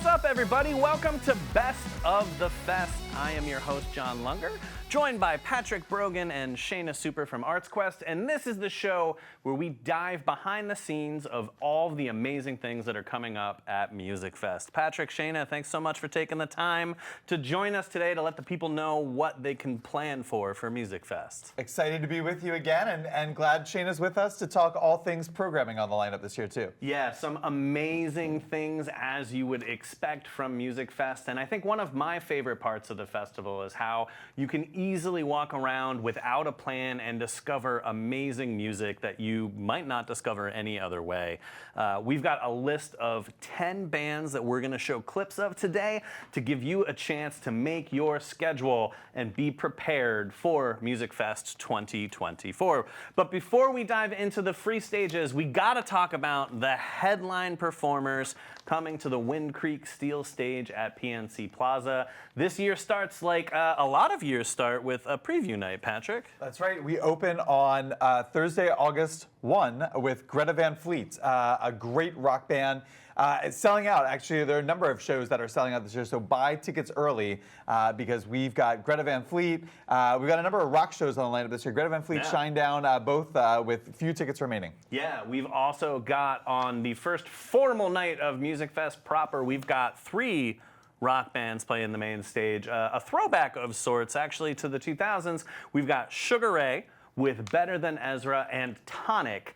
What's up, everybody? Welcome to Best of the Fest. I am your host, John Lunger, joined by Patrick Brogan and Shayna Super from ArtsQuest, and this is the show where we dive behind the scenes of all the amazing things that are coming up at Musikfest. Patrick, Shayna, thanks so much for taking the time to join us today to let the people know what they can plan for Musikfest. Excited to be with you again, and glad Shayna's with us to talk all things programming on the lineup this year, too. Yeah, some amazing things as you would expect from Musikfest, and I think one of my favorite parts of the festival is how you can easily walk around without a plan and discover amazing music that you might not discover any other way. We've got a list of 10 bands that we're going to show clips of today to give you a chance to make your schedule and be prepared for Musikfest 2024. But before we dive into the free stages, we got to talk about the headline performers coming to the Wind Creek Steel Stage at PNC Plaza. This year starts like a lot of years start with a preview night, Patrick. That's right. We open on Thursday, August 1 with Greta Van Fleet, a great rock band. It's selling out. Actually, there are a number of shows that are selling out this year, so buy tickets early because we've got Greta Van Fleet. We've got a number of rock shows on the lineup this year. Greta Van Fleet, Shinedown, both with few tickets remaining. Yeah, we've also got on the first formal night of Musikfest proper, we've got 3 rock bands playing the main stage. A throwback of sorts, actually, to the 2000s. We've got Sugar Ray with Better Than Ezra and Tonic.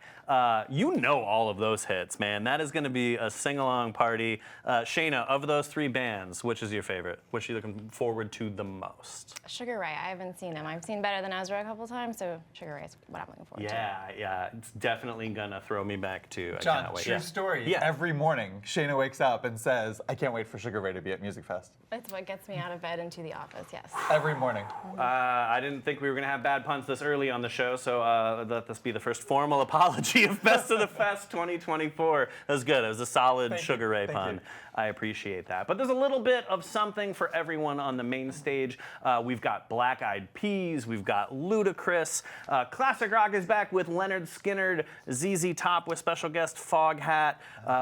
You know all of those hits, man. That is going to be a sing-along party. Shayna, of those 3 bands, which is your favorite? Which are you looking forward to the most? Sugar Ray, I haven't seen them. I've seen Better Than Ezra a couple times, so Sugar Ray is what I'm looking forward to. Yeah, it's definitely going to throw me back to. John, I cannot wait. true story. Yeah. Every morning, Shayna wakes up and says, I can't wait for Sugar Ray to be at Musikfest. That's what gets me out of bed into the office, yes. Every morning. I didn't think we were going to have bad puns this early on the show, so let this be the first formal apology of Best of the Fest 2024. That was good. It was a solid Sugar Ray pun. I appreciate that. But there's a little bit of something for everyone on the main stage. We've got Black Eyed Peas. We've got Ludacris. Classic rock is back with Leonard Skinner, ZZ Top with special guest Foghat.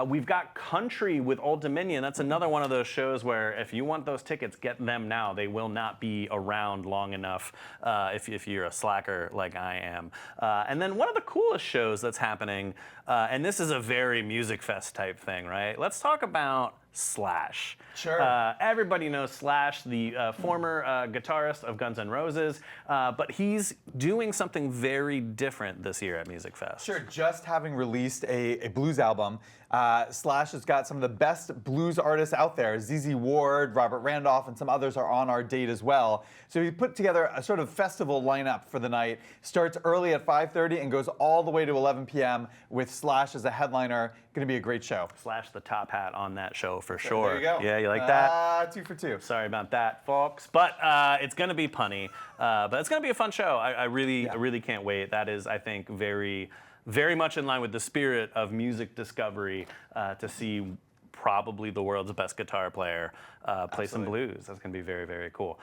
We've got country with Old Dominion. That's another one of those shows where if you want those tickets, get them now. They will not be around long enough if you're a slacker like I am. And then one of the coolest shows that's happening, and this is a very Musikfest type thing, right? Let's talk about Slash. Sure. Everybody knows Slash, the former guitarist of Guns N' Roses, but he's doing something very different this year at Musikfest. Sure, just having released a blues album, Slash has got some of the best blues artists out there. ZZ Ward, Robert Randolph, and some others are on our date as well. So he put together a sort of festival lineup for the night. Starts early at 5:30 and goes all the way to 11 p.m. with Slash as a headliner. Going to be a great show. Slash the top hat on that show for sure. There you go. Yeah, you like that? 2 for 2. Sorry about that, folks. But it's going to be punny. But it's going to be a fun show. I really can't wait. That is, I think, very much in line with the spirit of music discovery to see probably the world's best guitar player play some blues. That's going to be very, very cool.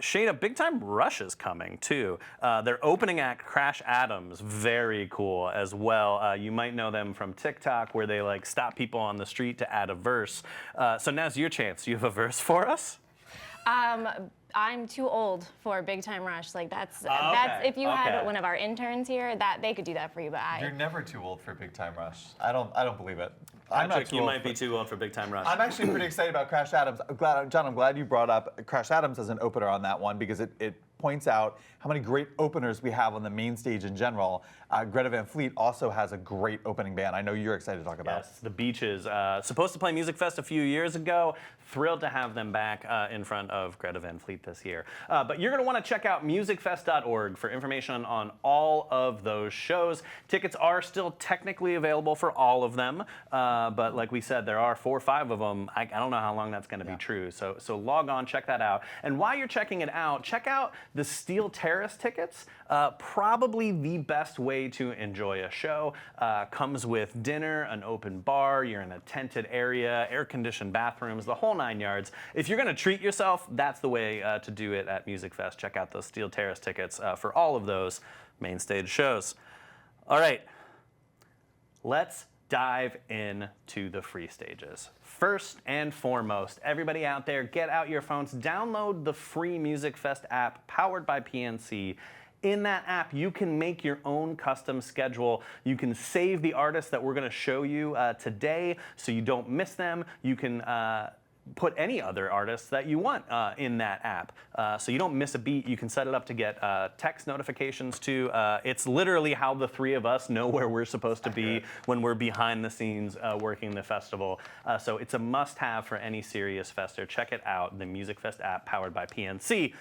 Shayna, Big Time Rush is coming too. Their opening act, Crash Adams, very cool as well. You might know them from TikTok where they like stop people on the street to add a verse. So now's your chance. You have a verse for us? I'm too old for Big Time Rush. Like that's if you had one of our interns here, that they could do that for you. But You're never too old for Big Time Rush. I don't believe it. Patrick, you might be too old for Big Time Rush. I'm actually pretty excited about Crash Adams. John, I'm glad you brought up Crash Adams as an opener on that one because it points out how many great openers we have on the main stage in general. Greta Van Fleet also has a great opening band. I know you're excited to talk about. Yes, the Beaches. Supposed to play Musikfest a few years ago. Thrilled to have them back in front of Greta Van Fleet this year. But you're going to want to check out musikfest.org for information on all of those shows. Tickets are still technically available for all of them. But like we said, there are 4 or 5 of them. I don't know how long that's going to be true. So log on, check that out. And while you're checking it out, check out the Steel Terrace tickets. Probably the best way to enjoy a show. Comes with dinner, an open bar, you're in a tented area, air-conditioned bathrooms, the whole 9 yards. If you're going to treat yourself, that's the way to do it at Musikfest. Check out those Steel Terrace tickets for all of those main stage shows. All right, let's dive into the free stages. First and foremost, everybody out there, get out your phones, download the free Musikfest app powered by PNC. In that app, you can make your own custom schedule. You can save the artists that we're going to show you today so you don't miss them. You can put any other artists that you want in that app. So you don't miss a beat. You can set it up to get text notifications too. It's literally how the three of us know where we're supposed to be when we're behind the scenes working the festival. So it's a must-have for any serious fester. Check it out, the Musikfest app powered by PNC.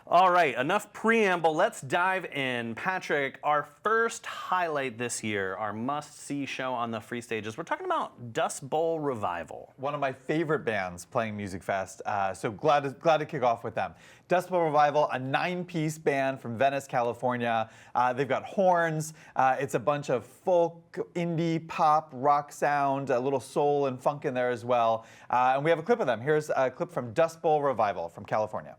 All right, enough preamble. Let's dive in. Patrick, our first highlight this year, our must-see show on the free stages, we're talking about Dust Bowl Revival. One of my favorite bands playing Musikfest, so glad to kick off with them. Dust Bowl Revival, a 9-piece band from Venice, California. They've got horns. It's a bunch of folk, indie, pop, rock sound, a little soul and funk in there as well. And we have a clip of them. Here's a clip from Dust Bowl Revival from California.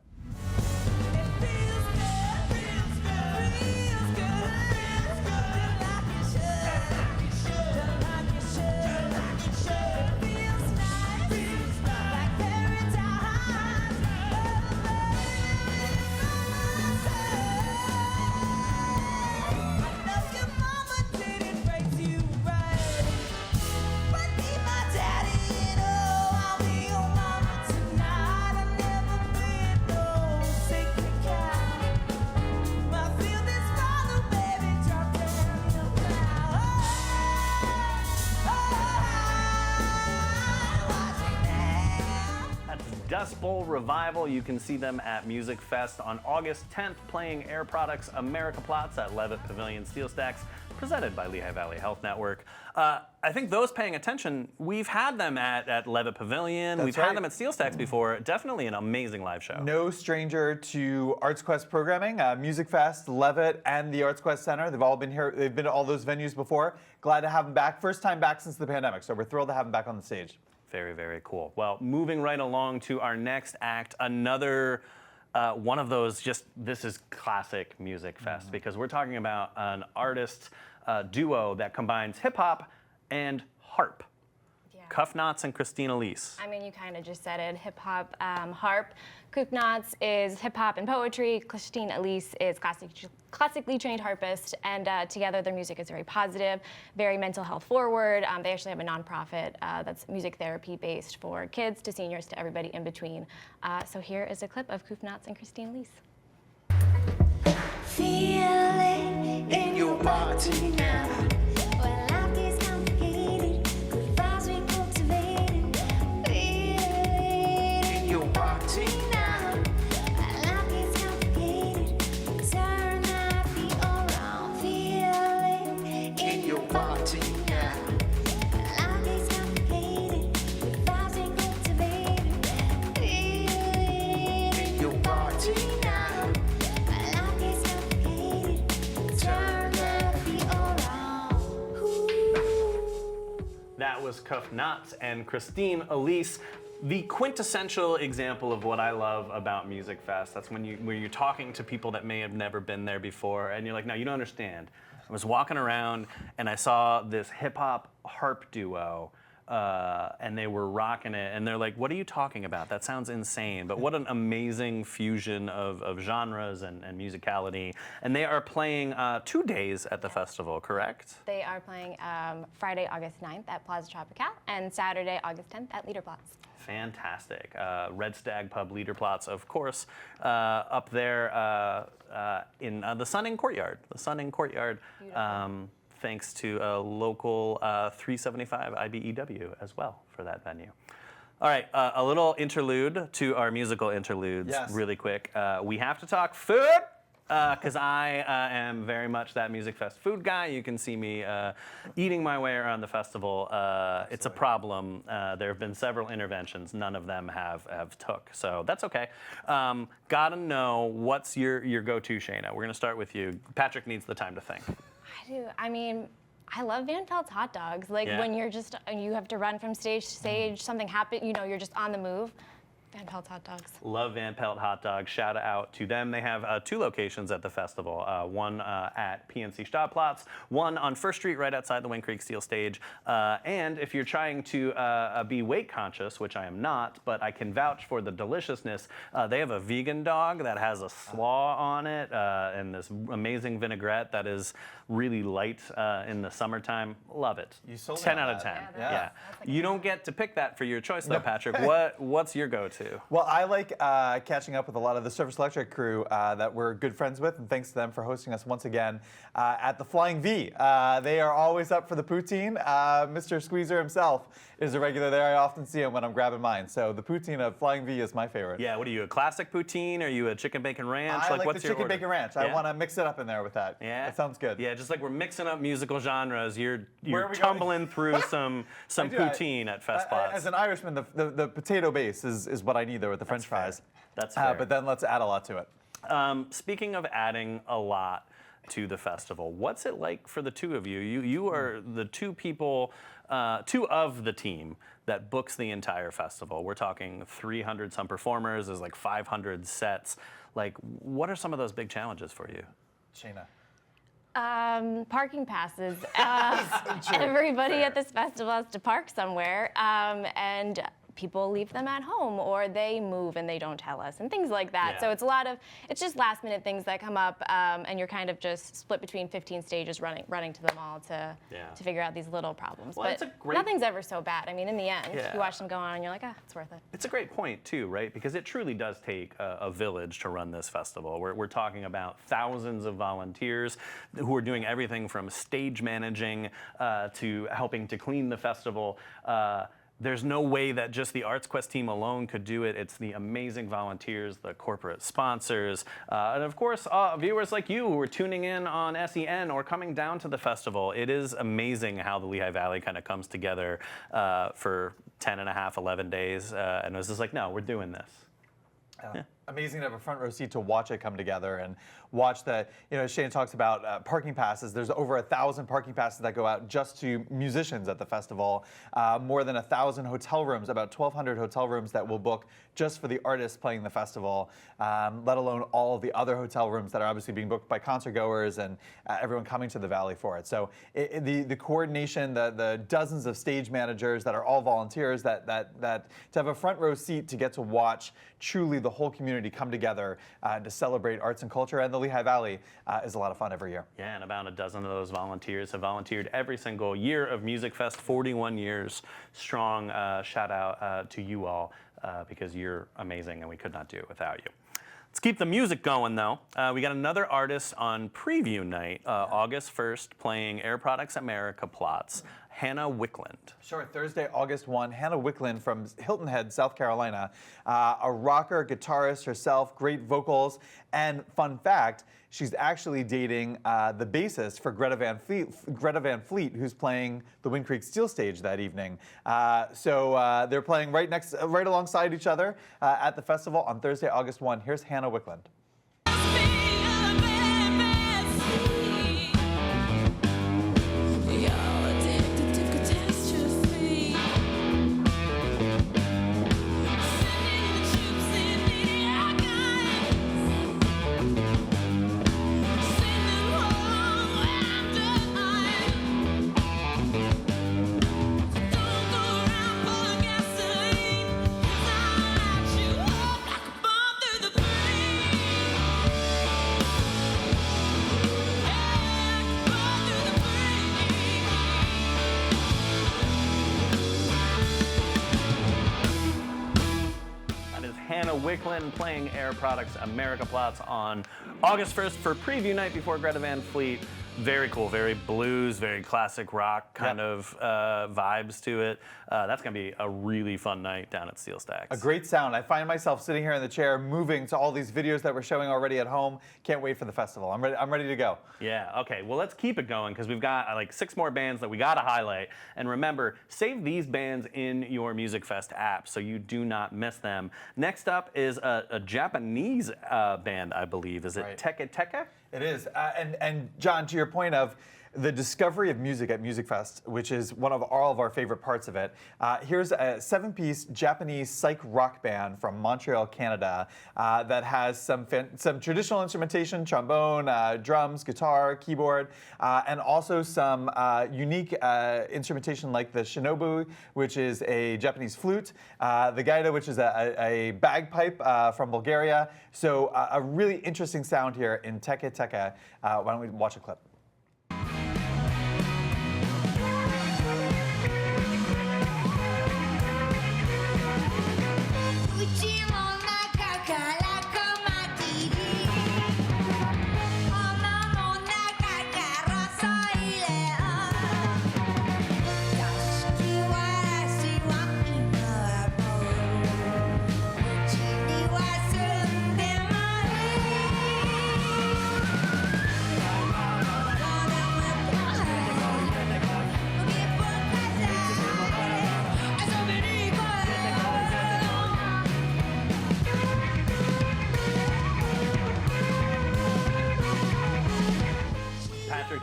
Dust Bowl Revival. You can see them at Musikfest on August 10th, playing Air Products America Platz at Levitt Pavilion Steel Stacks, presented by Lehigh Valley Health Network. I think those paying attention, we've had them at Levitt Pavilion. We've had them at Steel Stacks before. Definitely an amazing live show. No stranger to ArtsQuest programming. Musikfest, Levitt, and the ArtsQuest Center. They've all been here. They've been to all those venues before. Glad to have them back. First time back since the pandemic, so we're thrilled to have them back on the stage. Very, very cool. Well, moving right along to our next act, another one of those this is classic Musikfest because we're talking about an artist duo that combines hip hop and harp. Yeah. Cuff Knots and Christine Elise. I mean, you kind of just said it, hip hop, harp. Cuff Knots is hip hop and poetry. Christine Elise is classically trained harpist, and together their music is very positive, very mental health forward. They actually have a nonprofit that's music therapy based for kids to seniors to everybody in between. So here is a clip of Cuff Knots and Christine Elise. Feel it in your body now. When life gets complicated, good vibes we cultivated. Feel it in your body now. When life gets complicated, turn that beat around. Feel it in your body now. When life gets complicated, good vibes we cultivated. Feel it in your body now. That was Cuff Knots and Christine Elise. The quintessential example of what I love about Musikfest. That's when you're talking to people that may have never been there before, and you're like, no, you don't understand. I was walking around and I saw this hip hop harp duo, and they were rocking it, and they're like, what are you talking about? That sounds insane. But what an amazing fusion of genres and musicality. And they are playing 2 days at the festival, correct? They are playing Friday, August 9th at Plaza Tropical and Saturday, August 10th at Liederplatz. Fantastic. Red Stag Pub, Liederplatz, of course, up there in the Sun Inn Courtyard. The Sun Inn Courtyard. Thanks to a local 375 IBEW as well for that venue. All right, a little interlude to our musical interludes really quick. We have to talk food because I am very much that Musikfest food guy. You can see me eating my way around the festival. It's a problem. There have been several interventions. None of them have took, so that's okay. Gotta know, what's your go-to, Shayna? We're gonna start with you. Patrick needs the time to think. I do. I mean, I love Van Pelt's hot dogs. Like when you have to run from stage to stage, something happens, you're just on the move. Van Pelt's hot dogs. Love Van Pelt hot dogs. Shout out to them. They have 2 locations at the festival. One at PNC Stadtplatz, one on First Street right outside the Wind Creek Steel Stage. And if you're trying to be weight conscious, which I am not, but I can vouch for the deliciousness, they have a vegan dog that has a slaw on it and this amazing vinaigrette that is really light in the summertime. Love it. You sold me 10 on out of that. 10. Yeah. Yeah. You don't get to pick that for your choice though, No. Patrick. What's your go-to? Well, I like catching up with a lot of the Surface Electric crew that we're good friends with, and thanks to them for hosting us once again at the Flying V. They are always up for the poutine. Mr. Squeezer himself is a regular there. I often see him when I'm grabbing mine. So the poutine of Flying V is my favorite. Yeah, what are you, a classic poutine? Are you a chicken bacon ranch? I like what's the your chicken order? bacon ranch. Yeah? I want to mix it up in there with that. Yeah, That sounds good. Yeah, just like we're mixing up musical genres, you're Where are we tumbling through some I do. poutine at Festplatz. As an Irishman, the potato base is what I need there with the French fries. That's fair. But then let's add a lot to it. Speaking of adding a lot to the festival, what's it like for the two of you? You are the 2 people, 2 of the team that books the entire festival. We're talking 300 some performers. There's like 500 sets. Like, what are some of those big challenges for you? Shayna. Parking passes. Everybody at this festival has to park somewhere, and people leave them at home, or they move and they don't tell us, and things like that. Yeah. So it's just last minute things that come up, and you're kind of just split between 15 stages running to them all to figure out these little problems. Well, but it's a great- nothing's ever so bad. I mean, in the end, Yeah. you watch them go on and you're like, it's worth it. It's a great point too, right? Because it truly does take a village to run this festival. We're talking about thousands of volunteers who are doing everything from stage managing to helping to clean the festival. There's no way that just the ArtsQuest team alone could do it. It's the amazing volunteers, the corporate sponsors, and of course, viewers like you who are tuning in on SEN or coming down to the festival. It is amazing how the Lehigh Valley kind of comes together for 10 and a half, 11 days. And it was just like, no, we're doing this. Amazing to have a front row seat to watch it come together and watch that. Shane talks about parking passes. There's over 1,000 parking passes that go out just to musicians at the festival. More than 1,000 hotel rooms, about 1,200 hotel rooms that will book just for the artists playing the festival, let alone all of the other hotel rooms that are obviously being booked by concert goers and everyone coming to the Valley for it. So the coordination, the dozens of stage managers that are all volunteers, that to have a front row seat to get to watch truly the whole community come together to celebrate arts and culture and the Lehigh Valley is a lot of fun every year. Yeah, and about a dozen of those volunteers have volunteered every single year of Musikfest, 41 years strong. Shout out to you all because you're amazing and we could not do it without you. Let's keep the music going though. We got another artist on preview night, August 1st, playing Air Products America Plots, Hannah Wickland. Sure, Thursday, August 1, Hannah Wickland from Hilton Head, South Carolina. A rocker, guitarist herself, great vocals, and fun fact, she's actually dating the bassist for Greta Van Fleet, who's playing the Wind Creek Steel Stage that evening. So they're playing right alongside each other at the festival on Thursday, August 1. Here's Hannah Wickland. Wickland playing Air Products America Plots on August 1st for preview night before Greta Van Fleet. Very cool, very blues, very classic rock kind of vibes to it. That's going to be a really fun night down at Steel Stacks. A great sound. I find myself sitting here in the chair, moving to all these videos that we're showing already at home. Can't wait for the festival. I'm ready to go. Yeah, okay. Well, let's keep it going because we've got like 6 more bands that we got to highlight. And remember, save these bands in your Musikfest app so you do not miss them. Next up is a Japanese band, I believe. Is it Right. Teke Teke? It is. And John, to your point of the discovery of music at Musikfest, which is one of all of our favorite parts of it. Here's a 7-piece Japanese psych rock band from Montreal, Canada, that has some traditional instrumentation, trombone, drums, guitar, keyboard, and also some unique instrumentation like the shinobu, which is a Japanese flute, the gaida, which is a bagpipe from Bulgaria. So a really interesting sound here in Teke Teke. Why don't we watch a clip?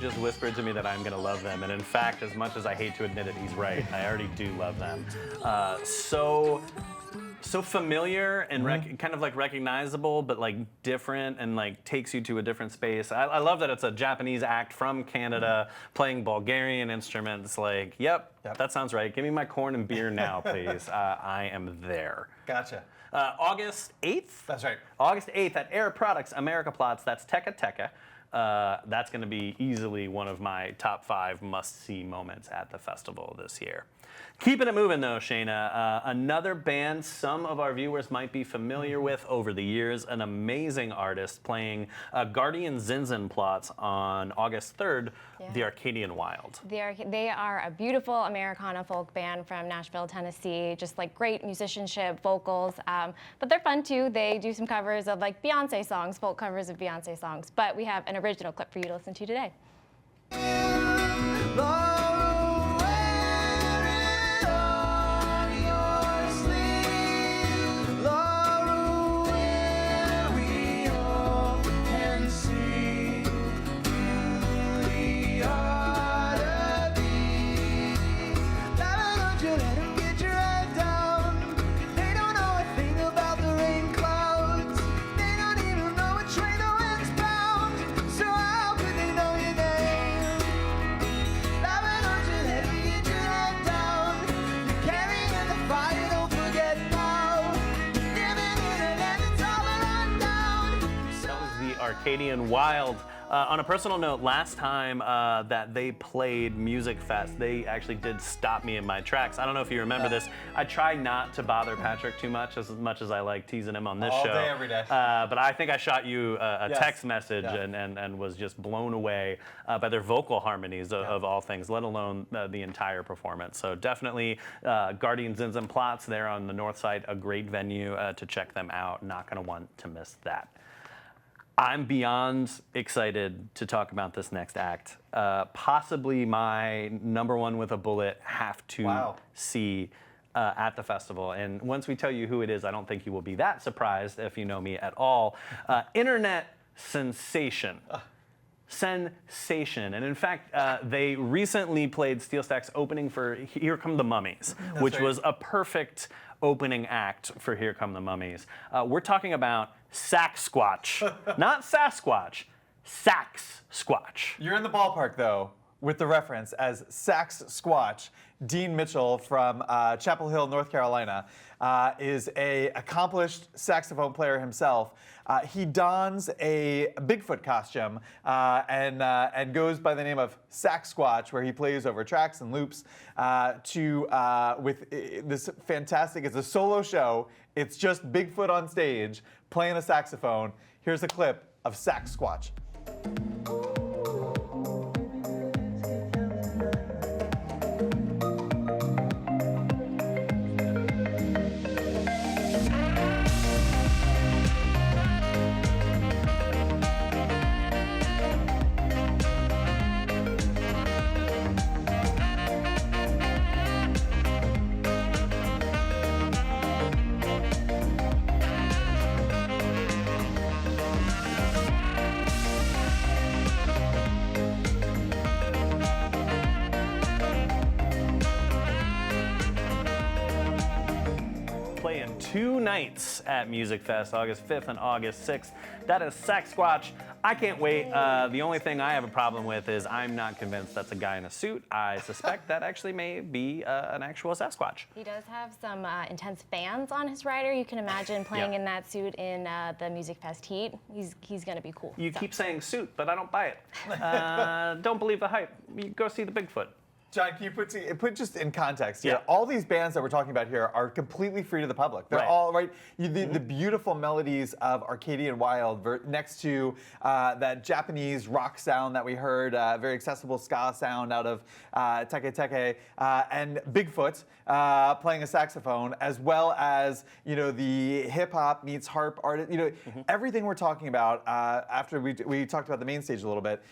Just whispered to me that I'm gonna love them, and in fact, as much as I hate to admit it, he's right. I already do love them. So familiar and kind of like recognizable, but like different, and like takes you to a different space. I love that it's a Japanese act from Canada playing Bulgarian instruments. Like, yep, that sounds right. Give me my corn and beer now, please. I am there. Gotcha. August 8th? That's right. August 8th at Air Products America Plots. That's Teke Teke. That's going to be easily one of my top 5 must-see moments at the festival this year. Keeping it moving though, Shayna, another band some of our viewers might be familiar with over the years, an amazing artist playing Guardian Zinzenplatz on August 3rd, the Arcadian Wild. They are a beautiful Americana folk band from Nashville, Tennessee, just like great musicianship, vocals, but they're fun too. They do some covers of like Beyonce songs, folk covers of Beyonce songs, but we have an original clip for you to listen to today. Arcadian Wild. On a personal note, last time that they played Musikfest, they actually did stop me in my tracks. I don't know if you remember this. I try not to bother Patrick too much as I like teasing him on this show. All day, every day. But I think I shot you a text message and was just blown away by their vocal harmonies of all things, let alone the entire performance. So definitely Guardian Zinzenplatz there on the north side, a great venue to check them out. Not going to want to miss that. I'm beyond excited to talk about this next act. Possibly my number one with a bullet have to see at the festival. And once we tell you who it is, I don't think you will be that surprised if you know me at all. Internet sensation. Sensation. And in fact, they recently played Steel Stack's opening for Here Come the Mummies, which was a perfect opening act for Here Come the Mummies. We're talking about Sax Squatch, not Sasquatch, Sax Squatch. You're in the ballpark though with the reference, as Sax Squatch, Dean Mitchell from Chapel Hill, North Carolina, is an accomplished saxophone player himself. He dons a Bigfoot costume and goes by the name of Sax Squatch, where he plays over tracks and loops with this fantastic, it's a solo show. It's just Bigfoot on stage playing a saxophone. Here's a clip of Sax Squatch. 2 nights at Musikfest, August 5th and August 6th. That is Squatch. I can't wait. The only thing I have a problem with is I'm not convinced that's a guy in a suit. I suspect that actually may be an actual Sasquatch. He does have some intense fans on his rider. You can imagine playing in that suit in the Musikfest heat. He's going to be cool. You keep saying suit, but I don't buy it. Don't believe the hype. You go see the Bigfoot. John, can you put just in context here? Yeah. All these bands that we're talking about here are completely free to the public. They're Right. all right. The beautiful melodies of Arcadian Wild next to that Japanese rock sound that we heard, very accessible ska sound out of Teke Teke, and Bigfoot playing a saxophone, as well as the hip hop meets harp art. Everything we're talking about after we talked about the main stage a little bit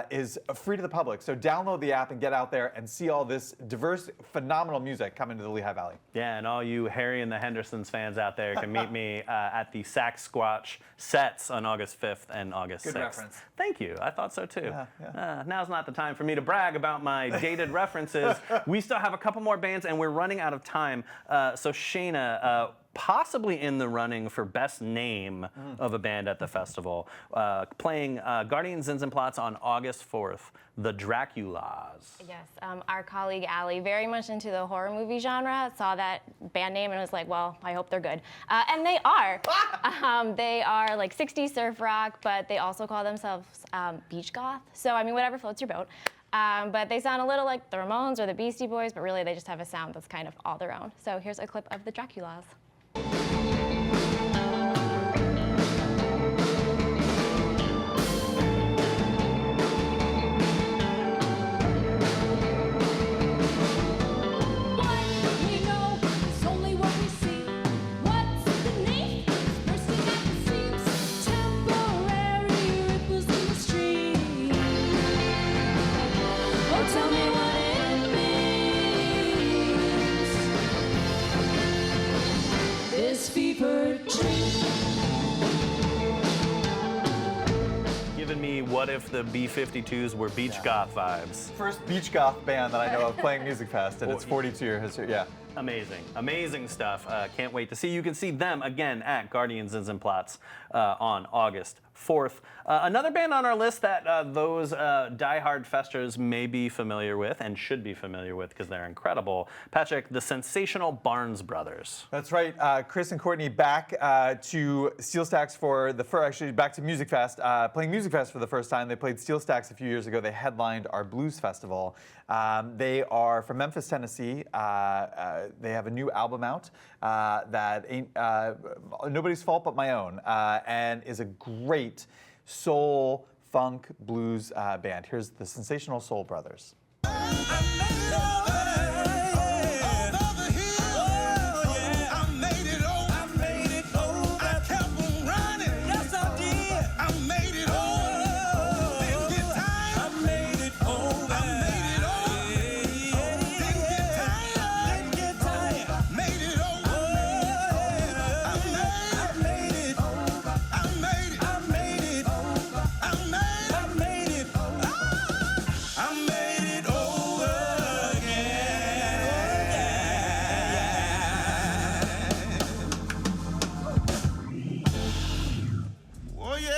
is free to the public. So download the app and get out there and see all this diverse, phenomenal music coming to the Lehigh Valley. Yeah, and all you Harry and the Hendersons fans out there can meet me at the Squatch sets on August 5th and August 6th. Good reference. Thank you. I thought so too. Yeah. Now's not the time for me to brag about my dated references. We still have a couple more bands, and we're running out of time. So Shayna, possibly in the running for best name of a band at the festival, playing Guardians and Plots on August 4th, the Draculas. Yes, our colleague Allie, very much into the horror movie genre, saw that band name and was like, well, I hope they're good. And they are. They are like 60s surf rock, but they also call themselves beach goth. So, I mean, whatever floats your boat. But they sound a little like the Ramones or the Beastie Boys, but really they just have a sound that's kind of all their own. So here's a clip of the Draculas. Giving me what if the B-52s were beach goth vibes. First beach goth band that I know of playing Musikfest, and it's 42-year history. Yeah. Amazing, amazing stuff. Can't wait to see. You can see them again at Guardians and Plots on August 4th. Another band on our list that those diehard festers may be familiar with and should be familiar with because they're incredible. Patrick, the Sensational Barnes Brothers. That's right. Chris and Courtney back to Steel Stacks actually back to Musikfest, playing Musikfest for the first time. They played Steel Stacks a few years ago. They headlined our blues festival. They are from Memphis, Tennessee. They have a new album out that ain't nobody's fault but my own, and is a great soul, funk, blues band. Here's the Sensational Soul Brothers.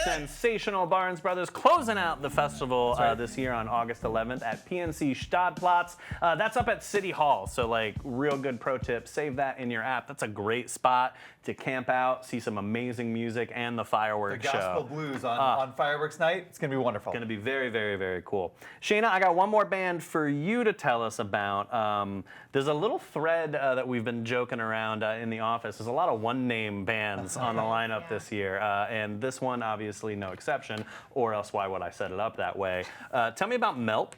Sensational Barnes Brothers closing out the festival this year on August 11th at PNC Stadtplatz. That's up at City Hall, so like real good pro tip, save that in your app. That's a great spot to camp out, see some amazing music and the fireworks show. The gospel blues on fireworks night. It's going to be wonderful. It's going to be very, very, very cool. Shayna, I got one more band for you to tell us about. There's a little thread that we've been joking around in the office. There's a lot of one-name bands on the lineup this year, and this one obviously no exception, or else why would I set it up that way? Tell me about Milk.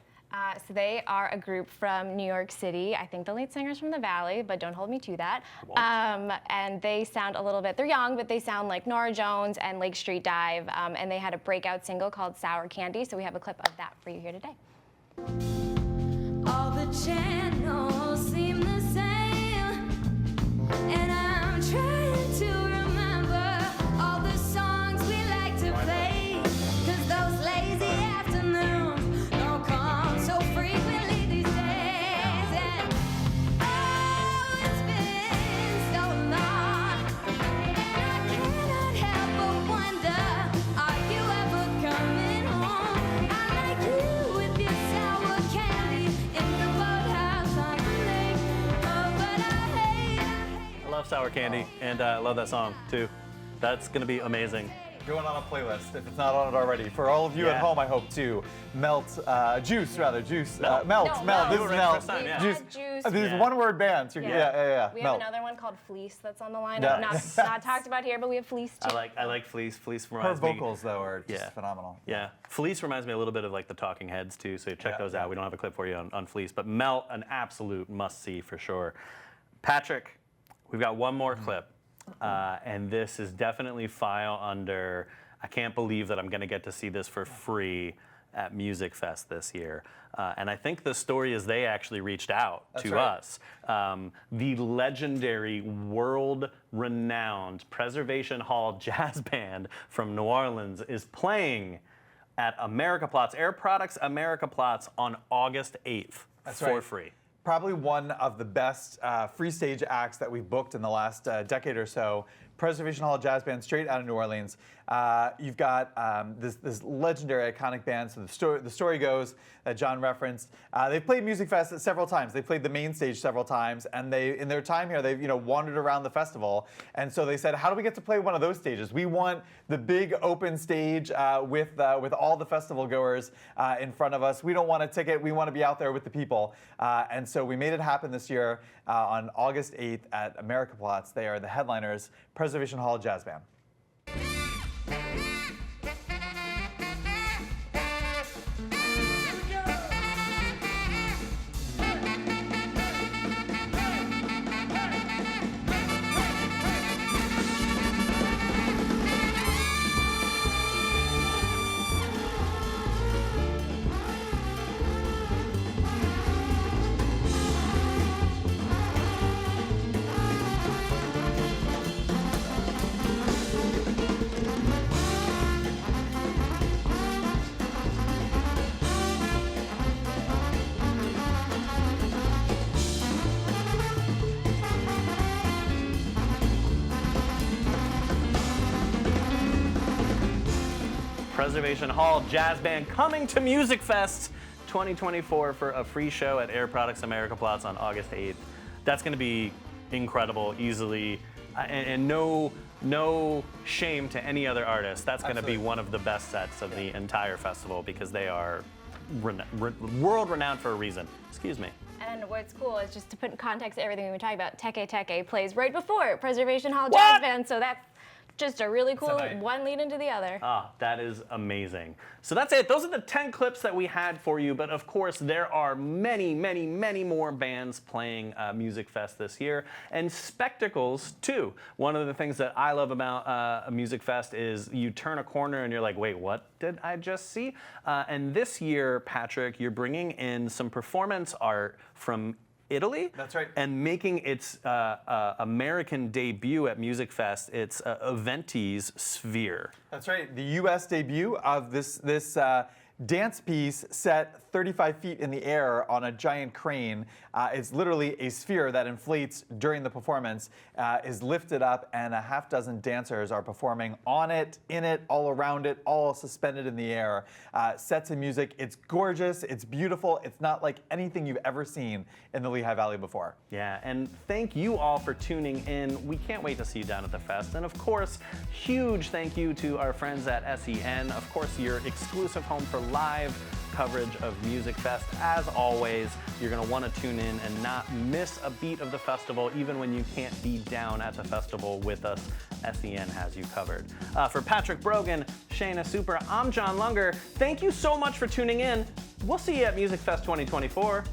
So they are a group from New York City. I think the lead singer's from the Valley, but don't hold me to that. And they sound a little bit, they're young, but they sound like Norah Jones and Lake Street Dive. And they had a breakout single called Sour Candy, so we have a clip of that for you here today. All the channels seem the same, and I'm trying to remember all the songs we like to play, 'cause those lazy afternoons don't come so frequently these days. And oh, it's been so long love sour candy, and I love that song too. That's gonna be amazing. Going on a playlist if it's not on it already. For all of you at Yeah. home, I hope to juice. Melt. This is Melt. Melt. First time, yeah. Juice. These Yeah. one-word bands. Yeah. We have Melt. another one called Fleece that's on the line. Yeah. Not talked about here, but we have Fleece too. I like Fleece. Fleece Her reminds me. vocals though are just Yeah. phenomenal. Yeah, Fleece reminds me a little bit of like the Talking Heads too, so check Yeah. those out. We don't have a clip for you on Fleece, but Melt, an absolute must-see for sure. Patrick, we've got one more clip, and this is definitely file under, I can't believe that I'm gonna get to see this for free at Musikfest this year. And I think the story is they actually reached out to right. us. The legendary, world-renowned Preservation Hall jazz band from New Orleans is playing at America Plots, Air Products America Plots on August 8th for right. free. Probably one of the best free stage acts that we've booked in the last decade or so. Preservation Hall Jazz Band, straight out of New Orleans. You've got this legendary, iconic band. So the story goes that John referenced. They've played Musikfest several times. They played the main stage several times, and in their time here, they've wandered around the festival. And so they said, how do we get to play one of those stages? We want the big open stage with all the festival goers in front of us. We don't want a ticket. We want to be out there with the people. And so we made it happen this year on August 8th at America Plots. They are the headliners, Preservation Hall Jazz Band. Preservation Hall Jazz Band coming to Musikfest 2024 for a free show at Air Products America Plots on August 8th. That's going to be incredible, easily, and no shame to any other artist. That's going to be Absolutely. one of the best sets of the entire festival because they are world-renowned for a reason. Excuse me. And what's cool is just to put in context everything we've been talking about, Teke Teke plays right before Preservation Hall What? Jazz Band, so that's just a really cool night. one lead into the other. Ah, that is amazing. So that's it. Those are the 10 clips that we had for you. But of course, there are many, many, many more bands playing Musikfest this year, and spectacles too. One of the things that I love about Musikfest is you turn a corner and you're like, wait, what did I just see? And this year, Patrick, you're bringing in some performance art from Italy. That's right. And making its American debut at Musikfest, it's Avent Sphere. That's right. The U.S. debut of this dance piece set 35 feet in the air on a giant crane. It's literally a sphere that inflates during the performance, is lifted up, and a half dozen dancers are performing on it, in it, all around it, all suspended in the air. Set to music. It's gorgeous. It's beautiful. It's not like anything you've ever seen in the Lehigh Valley before. Yeah, and thank you all for tuning in. We can't wait to see you down at the fest. And of course, huge thank you to our friends at SEN. Of course, your exclusive home for live coverage of Musikfest. As always, you're going to want to tune in and not miss a beat of the festival, even when you can't be down at the festival with us. SEN has you covered. For Patrick Brogan, Shayna Super, I'm John Lunger. Thank you so much for tuning in. We'll see you at Musikfest 2024.